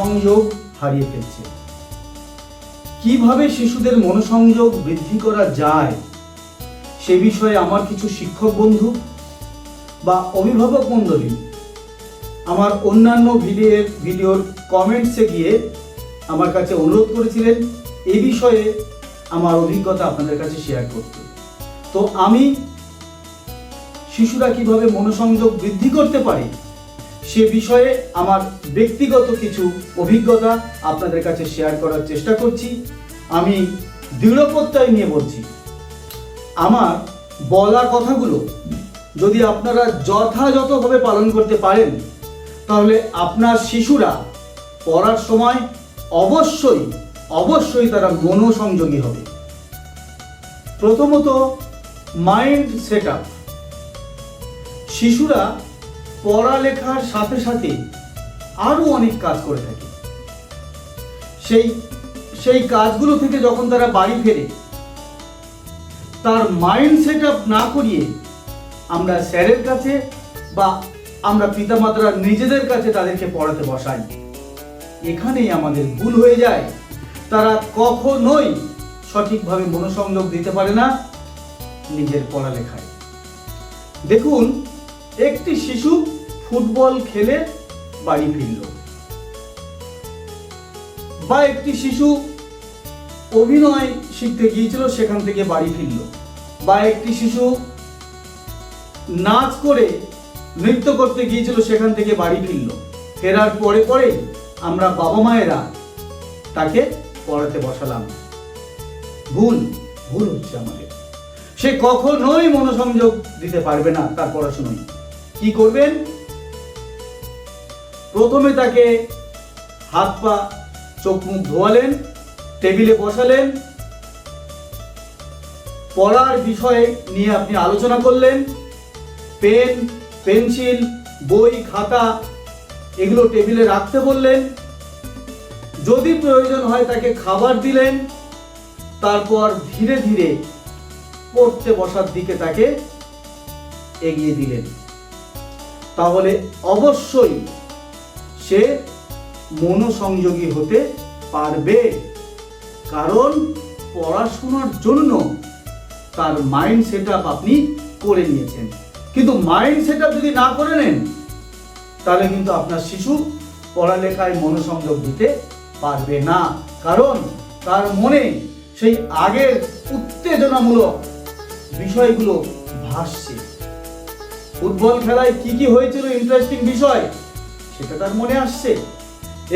মনোসংযোগ হারিয়ে ফেলছে। কিভাবে শিশুদের মনোসংযোগ বৃদ্ধি করা যায় সে বিষয়ে আমার কিছু শিক্ষক বন্ধু বা অভিভাবক মণ্ডলী আমার অন্যান্য ভিডিওর কমেন্টসে গিয়ে আমার কাছে অনুরোধ করেছিলেন এই বিষয়ে আমার অভিজ্ঞতা আপনাদের কাছে শেয়ার করতে। তো আমি শিশুরা কিভাবে মনোসংযোগ বৃদ্ধি করতে পারে সে বিষয়ে আমার ব্যক্তিগত কিছু অভিজ্ঞতা আপনাদের কাছে শেয়ার করার চেষ্টা করছি। আমি দৃঢ় প্রত্যয় নিয়ে বলছি, আমার বলা কথাগুলো যদি আপনারা যথাযথভাবে পালন করতে পারেন তাহলে আপনার শিশুরা পড়ার সময় অবশ্যই তারা মনোসংযোগী হবে। প্রথমত, মাইন্ড সেটআপ। শিশুরা পড়ালেখার সাথে সাথে আরো অনেক কাজ করে থাকে। সেই কাজগুলো থেকে যখন তারা বাড়ি ফেরে তার মাইন্ড সেটআপ না করিয়ে আমরা স্যারের কাছে বা আমরা পিতামাতারা নিজেদের কাছে তাদেরকে পড়াতে বসাই। এখানেই আমাদের ভুল হয়ে যায়। তারা কখনোই সঠিকভাবে মনোসংযোগ দিতে পারে না নিজের পড়ালেখায়। দেখুন, একটি শিশু ফুটবল খেলে বাড়ি ফিরল, বা একটি শিশু অভিনয় শিখতে গিয়েছিল সেখান থেকে বাড়ি ফিরল, বা একটি শিশু নাচ করে নৃত্য করতে গিয়েছিল সেখান থেকে বাড়ি ফিরল। ফেরার পরে আমরা বাবা মায়েরা তাকে পড়াতে বসালাম। ভুল হচ্ছে আমাদের। সে কখনোই মনোসংযোগ দিতে পারবে না তার পড়াশোনায়। কি করবেন? প্রথমে তাকে হাত পা চোখ মুখ ধোয়ালেন, টেবিলে বসালেন, পড়ার বিষয়ে নিয়ে আপনি আলোচনা করলেন, পেন পেন্সিল বই খাতা এগুলো টেবিলে রাখতে বললেন, যদি প্রয়োজন হয় তাকে খাবার দিলেন, তারপর ধীরে ধীরে পড়তে বসার দিকে তাকে এগিয়ে দিলেন। তাহলে অবশ্যই সে মনোসংযোগী হতে পারবে, কারণ পড়াশোনার জন্য তার মাইন্ড সেটআপ আপনি করে নিয়েছেন। কিন্তু মাইন্ড সেটআপ যদি না করে নেন তাহলে কিন্তু আপনার শিশু পড়ালেখায় মনোসংযোগ দিতে পারবে না, কারণ তার মনে সেই আগের উত্তেজনামূলক বিষয়গুলো ভাসছে। ফুটবল খেলায় কি হয়েছিল ইন্টারেস্টিং বিষয় সেটা তার মনে আসছে।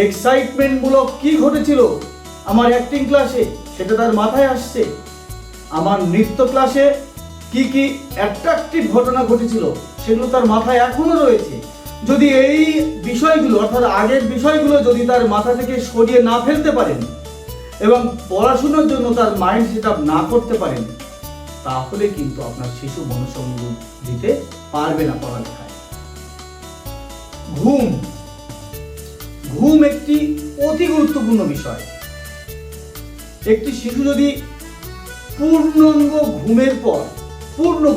এক্সাইটমেন্ট মূলক কি ঘটেছিল আমার অ্যাক্টিং ক্লাসে সেটা তার মাথায় আসছে। আমার নৃত্য ক্লাসে কি অ্যাট্রাকটিভ ঘটনা ঘটেছিল সেগুলো তার মাথায় এখনো রয়েছে। যদি এই বিষয়গুলো অর্থাৎ আগের বিষয়গুলো যদি তার মাথা থেকে সরিয়ে না ফেলতে পারেন এবং পড়াশোনার জন্য তার মাইন্ড সেটআপ না করতে পারেন তাহলে কিন্তু আপনার শিশু মনোসংযোগ দিতে পারবে না পড়ালেখায়। ঘুম একটি অতি গুরুত্বপূর্ণ বিষয়। একটি শিশু যদি পূর্ণ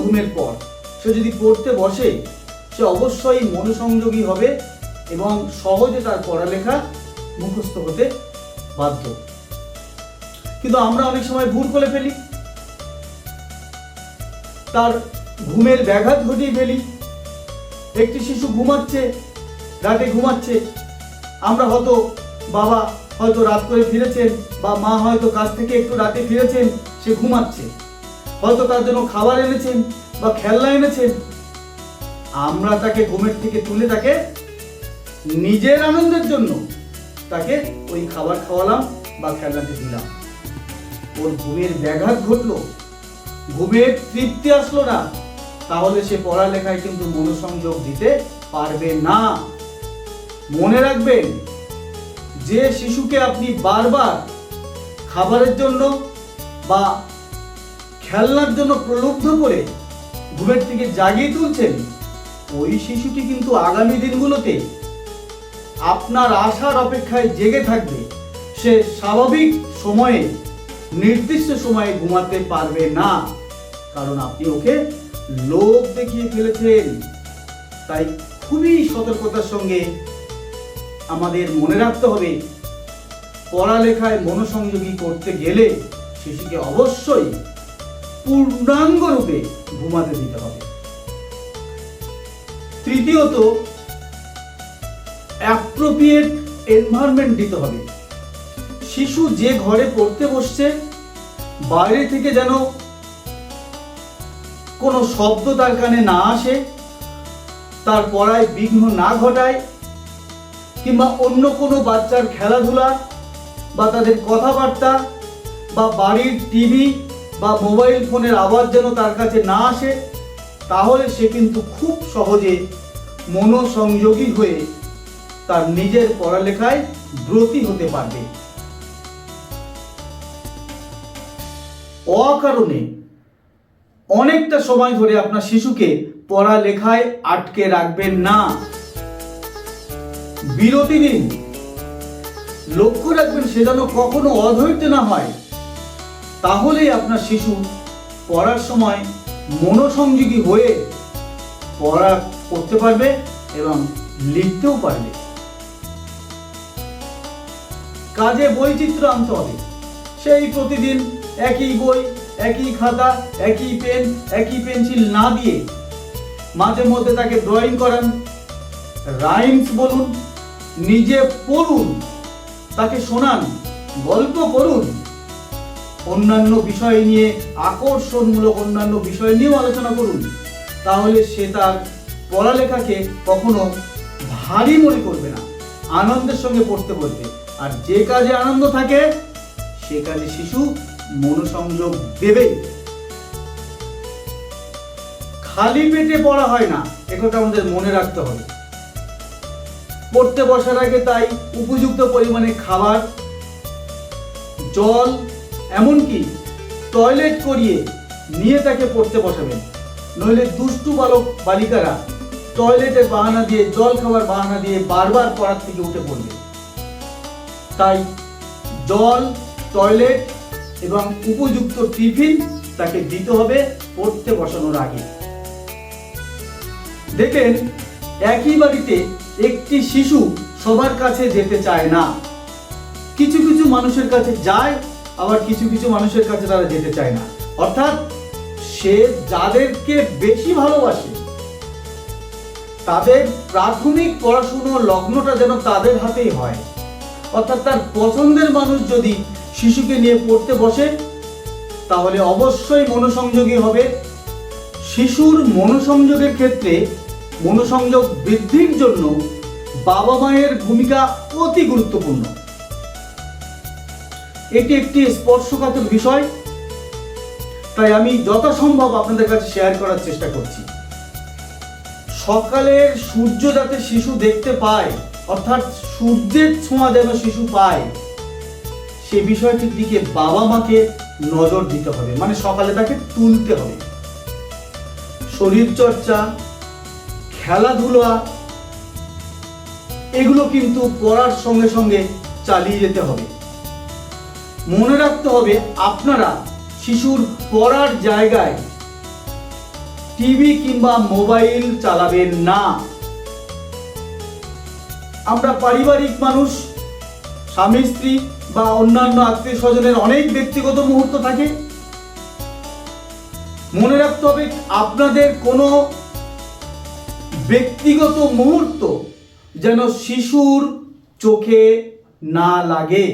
ঘুমের পর সে যদি পড়তে বসে সে অবশ্যই মনোসংযোগী হবে এবং সহজে তার পড়ালেখা মুখস্থ হতে বাধ্য। কিন্তু আমরা অনেক সময় ভুল করে ফেলি, তার ঘুমের ব্যাঘাত ঘটিয়ে ফেলি। একটি শিশু রাতে ঘুমাচ্ছে, আমরা বাবা হয়তো রাত করে ফিরেছেন বা মা হয়তো কাজ থেকে একটু রাতে ফিরেছেন, সে ঘুমাচ্ছে, হয়তো তার জন্য খাবার এনেছেন বা খেলনা এনেছেন। আমরা তাকে ঘুমের থেকে তুলে তাকে নিজের আনন্দের জন্য তাকে ওই খাবার খাওয়ালাম বা খেলনাটি দিলাম। ওর ঘুমের ব্যাঘাত ঘটলো, ঘুমের তৃপ্তি আসলো না, তাহলে সে পড়ালেখায় কিন্তু মনোসংযোগ দিতে পারবে না। মনে রাখবেন, যে শিশুকে আপনি বারবার খাবারের জন্য বা খেলনার জন্য প্রলুব্ধ করে ঘুমের থেকে জাগিয়ে তুলছেন ওই শিশুটি কিন্তু আগামী দিনগুলোতে আপনার আশার অপেক্ষায় জেগে থাকবে। সে স্বাভাবিক সময়ে নির্দিষ্ট সময়ে ঘুমাতে পারবে না, কারণ আপনি ওকে লোভ দেখিয়ে ফেলেছেন। তাই খুবই সতর্কতার সঙ্গে আমাদের মনে রাখতে হবে, পড়ালেখায় মনোসংযোগী করতে গেলে শিশুকে অবশ্যই পূর্ণাঙ্গ রূপে ঘুমাতে দিতে হবে। তৃতীয়ত, অ্যাপ্রোপ্রিয়েট এনভায়রনমেন্ট দিতে হবে। শিশু যে ঘরে পড়তে বসছে, বাইরে থেকে যেন কোনো শব্দ তার কানে না আসে, তার পড়ায় বিঘ্ন না ঘটায়, কিংবা অন্য কোনো বাচ্চার খেলাধুলা বা তাদের কথাবার্তা বা বাড়ির টিভি বা মোবাইল ফোনের আওয়াজ যেন তার কাছে না আসে, তাহলে সে কিন্তু খুব সহজে মনোসংযোগী হয়ে তার নিজের পড়ালেখায় ব্রতী হতে পারবে। অকারণে অনেকটা সময় ধরে আপনার শিশুকে পড়ালেখায় আটকে রাখবেন না, বিরতি দিন। লক্ষ্য রাখবেন সে যেন কখনো অধৈর্য না হয়, তাহলেই আপনার শিশু পড়ার সময় মনোসংযোগী হয়ে পড়া করতে পারবে এবং লিখতেও পারবে। কাজে বৈচিত্র্য আনতে হবে। সেই প্রতিদিন একই বই, একই খাতা, একই পেন, একই পেন্সিল না দিয়ে মাঝে মধ্যে তাকে ড্রয়িং করান, রাইমস বলুন, নিজে পড়ুন, তাকে শোনান, গল্প করুন, অন্যান্য বিষয় নিয়ে আকর্ষণমূলক অন্যান্য বিষয় নিয়েও আলোচনা করুন। তাহলে সে তার পড়ালেখাকে কখনো ভারী মনে করবে না, আনন্দের সঙ্গে পড়তে বলবে। আর যে কাজে আনন্দ থাকে সে কাজে শিশু মনোসংযোগ দেবে। খালি পেটে পড়া হয় না, একথা আমাদের মনে রাখতে হবে। পড়তে বসার আগে তাই উপযুক্ত পরিমাণে খাবার, জল, এমনকি টয়লেট করিয়ে নিয়ে তাকে পড়তে বসাবেন। নইলে দুষ্টু বালক বালিকারা টয়লেটের বাহানা দিয়ে, জল খাওয়ার বাহানা দিয়ে বারবার পড়ার থেকে উঠে পড়বে। তাই জল, টয়লেট এবং উপযুক্ত টিফিন তাকে দিতে হবে পড়তে বসানোর আগে। দেখেন, একই বাড়িতে একটি শিশু সবার কাছে যেতে চায় না। কিছু কিছু মানুষের কাছে যায়, আবার কিছু কিছু মানুষের কাছে তারা যেতে চায় না। অর্থাৎ সে যাদেরকে বেশি ভালোবাসে তাদের প্রাথমিক পড়াশোনার লগ্নটা যেন তাদের হাতেই হয়। অর্থাৎ তার পছন্দের মানুষ যদি শিশুকে নিয়ে পড়তে বসে তাহলে অবশ্যই মনোসংযোগী হবে। শিশুর মনোসংযোগের ক্ষেত্রে মনোসংযোগ বৃদ্ধির জন্য বাবা মায়ের ভূমিকা অতি গুরুত্বপূর্ণ। এটি একটি স্পর্শকাতর বিষয়, তাই আমি যথাসম্ভব আপনাদের কাছে শেয়ার করার চেষ্টা করছি। সকালের সূর্য যাতে শিশু দেখতে পায়, অর্থাৎ সূর্যের ছোঁয়া যেন শিশু পায়, সে বিষয়টির দিকে বাবা মাকে নজর দিতে হবে। মানে সকালে তাকে তুলতে হবে। শরীর চর্চা, খেলাধুলা এগুলো কিন্তু পড়ার সঙ্গে সঙ্গে চালিয়ে যেতে হবে। মনে রাখতে হবে আপনারা শিশুর পড়ার জায়গায় টিভি কিংবা মোবাইল চালাবেন না। আমরা পারিবারিক মানুষ, স্বামী স্ত্রী বা অন্যান্য আত্মীয় স্বজনের অনেক ব্যক্তিগত মুহূর্ত থাকে। মনে রাখতে হবে আপনাদের কোনো ব্যক্তিগত মুহূর্ত যেন শিশুর চোখে না লাগে।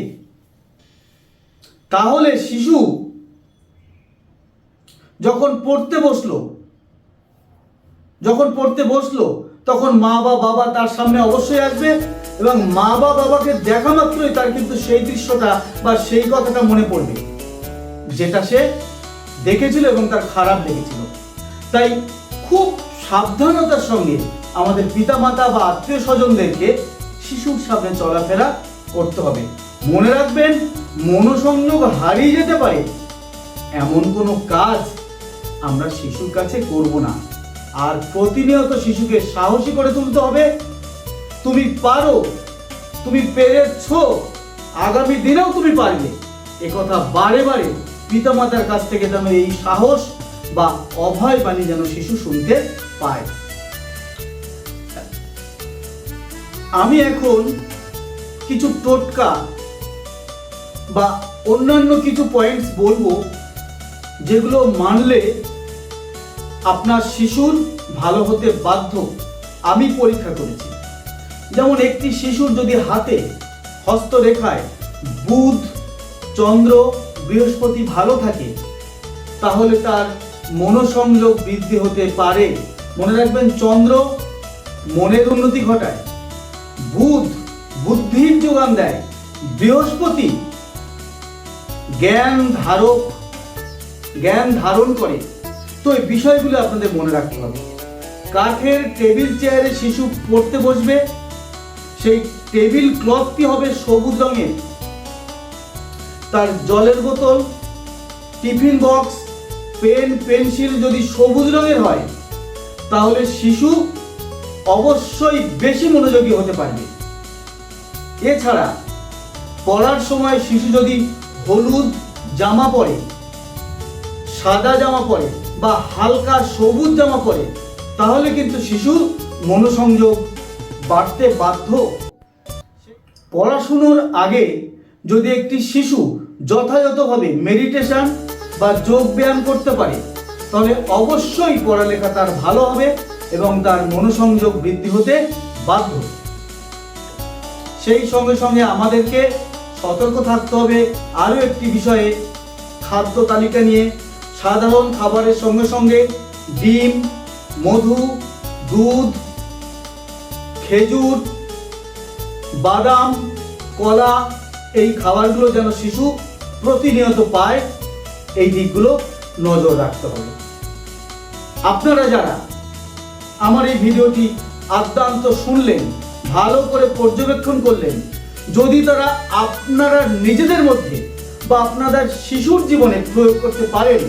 তাহলে শিশু যখন পড়তে বসলো তখন মা বা বাবা তার সামনে অবশ্যই আসবে, এবং মা বা বাবাকে দেখা মাত্রই তার কিন্তু সেই দৃশ্যটা বা সেই কথাটা মনে পড়বে যেটা সে দেখেছিল এবং তার খারাপ লেগেছিল। তাই খুব সাবধানতার সঙ্গে আমাদের পিতামাতা বা আত্মীয় স্বজনদেরকে শিশুর সামনে চলাফেরা করতে হবে। মনে রাখবেন, মনোসংযোগ হারিয়ে যেতে পারে এমন কোনো কাজ আমরা শিশুর কাছে করব না। আর প্রতিনিয়ত শিশুকে সাহসী করে তুলতে হবে। তুমি পারো, তুমি পেরেছো, আগামী দিনেও তুমি পারবে। একথা বারে বারে পিতামাতার কাছ থেকে যেন এই সাহস বা অভয় বাণী যেন শিশু শুনতে পায়। আমি এখন কিছু টোটকা বা অন্যান্য কিছু পয়েন্টস বলবো, যেগুলো মানলে আপনার শিশুর ভালো হতে বাধ্য। আমি পরীক্ষা করেছি। যেমন একটি শিশুর যদি হাতে হস্তরেখায় বুধ, চন্দ্র, বৃহস্পতি ভালো থাকে, তাহলে তার মনোসংযোগ বৃদ্ধি হতে পারে। মনে রাখবেন, চন্দ্র মনের উন্নতি ঘটায়, বুধ বুদ্ধির যোগান দেয়, বৃহস্পতি জ্ঞান ধারণ করে। তো এই বিষয়গুলো আপনাদের মনে রাখতে হবে। কাঠের টেবিল চেয়ারে শিশু পড়তে বসবে, সেই টেবিল ক্লথটি হবে সবুজ রঙের। তার জলের বোতল, টিফিন বক্স, পেন, পেন্সিল যদি সবুজ রঙের হয়, তাহলে শিশু অবশ্যই বেশি মনোযোগী হতে পারবে। এছাড়া পড়ার সময় শিশু যদি হলুদ জামা পরে, সাদা জামা পরে বা হালকা সবুজ জামা পরে, তাহলে কিন্তু শিশু মনোসংযোগ বাড়তে বাধ্য। পড়াশুনোর আগে যদি একটি শিশু যথাযথভাবে মেডিটেশন বা যোগ ব্যায়াম করতে পারে, তাহলে অবশ্যই পড়ালেখা তার ভালো হবে এবং তার মনোসংযোগ বৃদ্ধি হতে বাধ্য। সেই সঙ্গে সঙ্গে আমাদেরকে সতর্ক থাকতে হবে আরও একটি বিষয়ে, খাদ্য তালিকা নিয়ে। সাধারণ খাবারের সঙ্গে সঙ্গে ডিম, মধু, দুধ, খেজুর, বাদাম, কলা, এই খাবারগুলো যেন শিশু প্রতিনিয়ত পায়, এই দিকগুলো নজর রাখতে হবে। আপনারা যারা আমার এই ভিডিওটি আদ্যান্ত শুনলেন, ভালো করে পর্যবেক্ষণ করলেন, যদি তারা আপনারা নিজেদের মধ্যে বা আপনাদের শিশুর জীবনে প্রয়োগ করতে পারেন,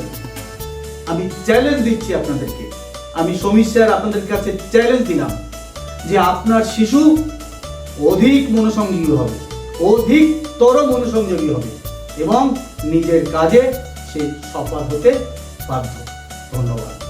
আমি চ্যালেঞ্জ দিচ্ছি আপনাদেরকে, আমি সমীর স্যার আপনাদের কাছে চ্যালেঞ্জ দিলাম যে আপনার শিশু অধিক মনোসংযোগী হবে, অধিকতর মনোসংযোগী হবে এবং নিজের কাজে সে সফল হতে বাধ্য। ধন্যবাদ।